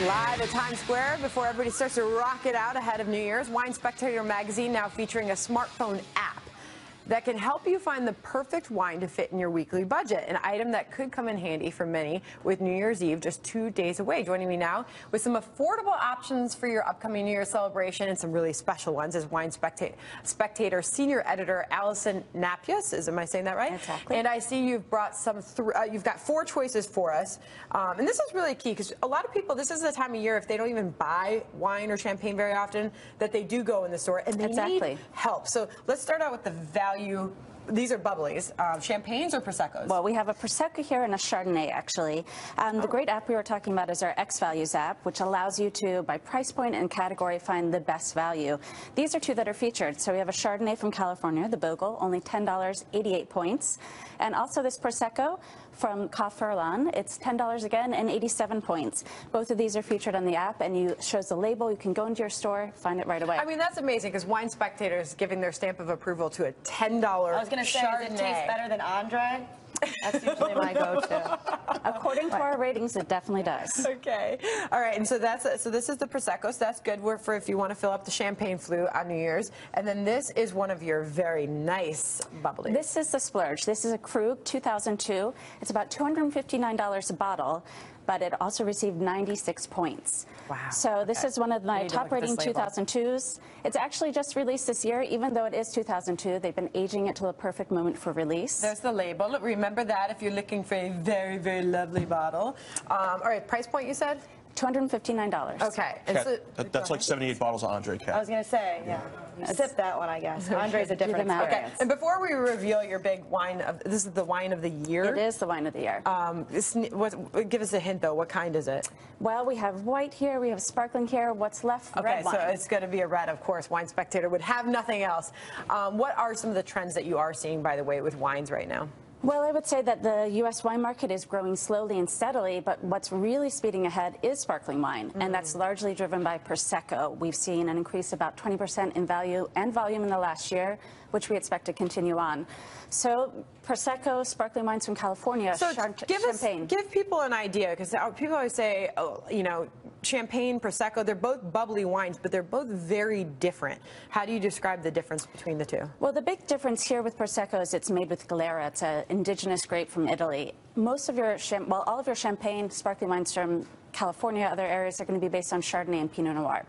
Live at Times Square before everybody starts to rock it out ahead of New Year's. Wine Spectator magazine now featuring a smartphone app that can help you find the perfect wine to fit in your weekly budget, an item that could come in handy for many with New Year's Eve just 2 days away. Joining me now with some affordable options for your upcoming New Year's celebration and some really special ones is Wine Spectator senior editor Alison Napjus. Am I saying that right? Exactly. And I see you've brought some, you've got 4 choices for us. And this is really key because a lot of people, this is the time of year if they don't even buy wine or champagne very often, that they do go in the store and they need help. So let's start out with the value. These are bubblies, champagnes or Prosecco's? Well, we have a Prosecco here and a Chardonnay, actually. The great app we were talking about is our X Values app, which allows you to, by price point and category, find the best value. These are 2 that are featured. So we have a Chardonnay from California, the Bogle, only $10, 88 points. And also this Prosecco from Kaufferland, it's $10 again and 87 points. Both of these are featured on the app, and you shows the label. You can go into your store, find it right away. I mean, that's amazing because Wine Spectator is giving their stamp of approval to a $10 I was going to say, Chardonnay. does it taste better than Andre? That's usually my go-to. According to our ratings, it definitely does. Okay. All right. And so this is the Prosecco. So that's good for if you want to fill up the champagne flute on New Year's. And then this is one of your very nice bubblies. This is the Splurge. This is a Krug 2002. It's about $259 a bottle, but it also received 96 points. Wow. So this is one of my top rating 2002s. It's actually just released this year, even though it is 2002. They've been aging it to the perfect moment for release. There's the label. Remember that if you're looking for a very, very lovely bottle. All right, price point you said? $259. Okay. That's like 78 bottles of Andre, Kat. I was going to say, yeah. Sip that one, I guess. Andre's a different experience. Okay. And before we reveal your big wine, this is the wine of the year? It is the wine of the year. Give us a hint, though. What kind is it? Well, we have white here. We have sparkling here. What's left? Red wine. So it's going to be a red, of course. Wine Spectator would have nothing else. What are some of the trends that you are seeing, by the way, with wines right now? Well, I would say that the U.S. wine market is growing slowly and steadily, but what's really speeding ahead is sparkling wine, and that's largely driven by Prosecco. We've seen an increase about 20% in value and volume in the last year, which we expect to continue on. So Prosecco, sparkling wines from California, champagne. Give people an idea, because people always say, oh, you know, champagne, Prosecco, they're both bubbly wines, but they're both very different. How do you describe the difference between the 2? Well, the big difference here with Prosecco is it's made with Galera. It's an indigenous grape from Italy. Most of your, all of your champagne, sparkling wines from California, other areas are going to be based on Chardonnay and Pinot Noir.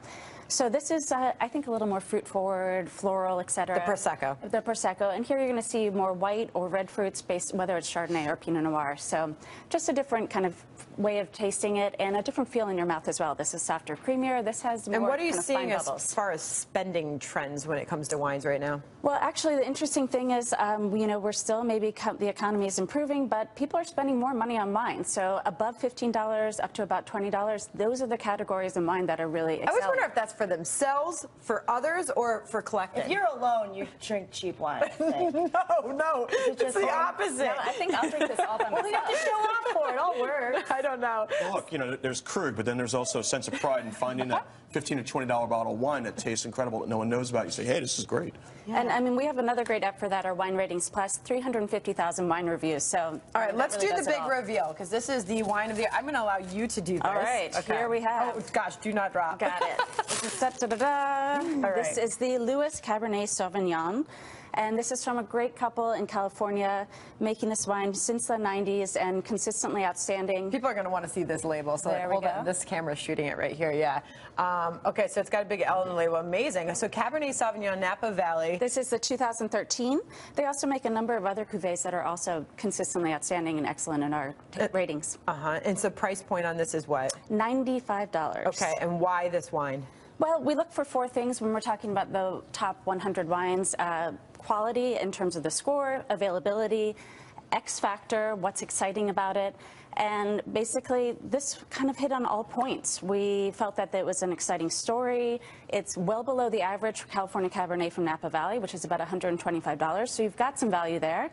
So this is, I think, a little more fruit-forward, floral, etc. The Prosecco. The Prosecco. And here you're going to see more white or red fruits, based whether it's Chardonnay or Pinot Noir. So just a different kind of way of tasting it and a different feel in your mouth as well. This is softer, creamier. This has more. And what are you kind of seeing as far as spending trends when it comes to wines right now? Well, actually, the interesting thing is, you know, we're still maybe the economy is improving, but people are spending more money on wine. So above $15 up to about $20, those are the categories in wine that are really excelling. I always wonder if that's for themselves, for others, or for collecting. If you're alone, you drink cheap wine. No, it's the opposite. No, I think I'll drink this all by myself. Well, we have to show off for it. All work. I don't know. Well, look, you know, there's Krug, but then there's also a sense of pride in finding that $15 to $20 bottle of wine that tastes incredible that no one knows about. You say, hey, this is great. Yeah. And I mean, we have another great app for that, our Wine Ratings Plus, 350,000 wine reviews. So all right, let's do the big reveal, because this is the wine of the year. I'm going to allow you to do this. All right, here we have. Oh gosh, do not drop. Got it. This is the Lewis Cabernet Sauvignon. And this is from a great couple in California making this wine since the 90s and consistently outstanding. People are going to want to see this label, so there we go. This camera's shooting it right here, yeah. Okay, so it's got a big L in the label. Amazing. So Cabernet Sauvignon, Napa Valley. This is the 2013. They also make a number of other cuvées that are also consistently outstanding and excellent in our ratings. And so price point on this is what? $95. Okay, and why this wine? Well, we look for 4 things when we're talking about the top 100 wines. Quality in terms of the score, availability, X factor, what's exciting about it. And basically, this kind of hit on all points. We felt that it was an exciting story. It's well below the average for California Cabernet from Napa Valley, which is about $125. So you've got some value there.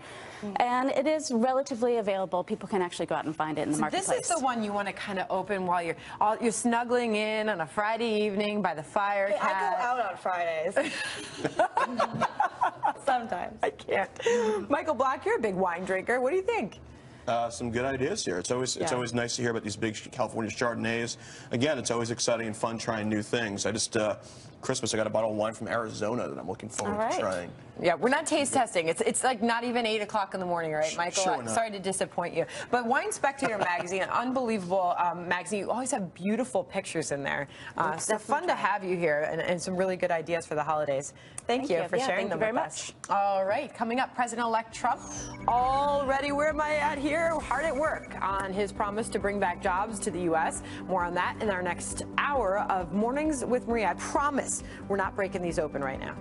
And it is relatively available. People can actually go out and find it in the marketplace. This is the one you want to kind of open while you're snuggling in on a Friday evening by the fire. Hey, I go out on Fridays. Sometimes. I can't. Michael Block, you're a big wine drinker. What do you think? some good ideas here. It's always nice to hear about these big California Chardonnays. Again, it's always exciting and fun trying new things. Christmas, I got a bottle of wine from Arizona that I'm looking forward to trying. Yeah, we're not taste testing. It's like not even 8 o'clock in the morning, right, Michael? Sure not. Sorry to disappoint you. But Wine Spectator magazine, an unbelievable magazine. You always have beautiful pictures in there. So fun to have you here and some really good ideas for the holidays. Thank you for sharing them with us. All right, coming up, President-elect Trump already, where am I at here? Hard at work on his promise to bring back jobs to the U.S. More on that in our next hour of Mornings with Maria. I promise we're not breaking these open right now.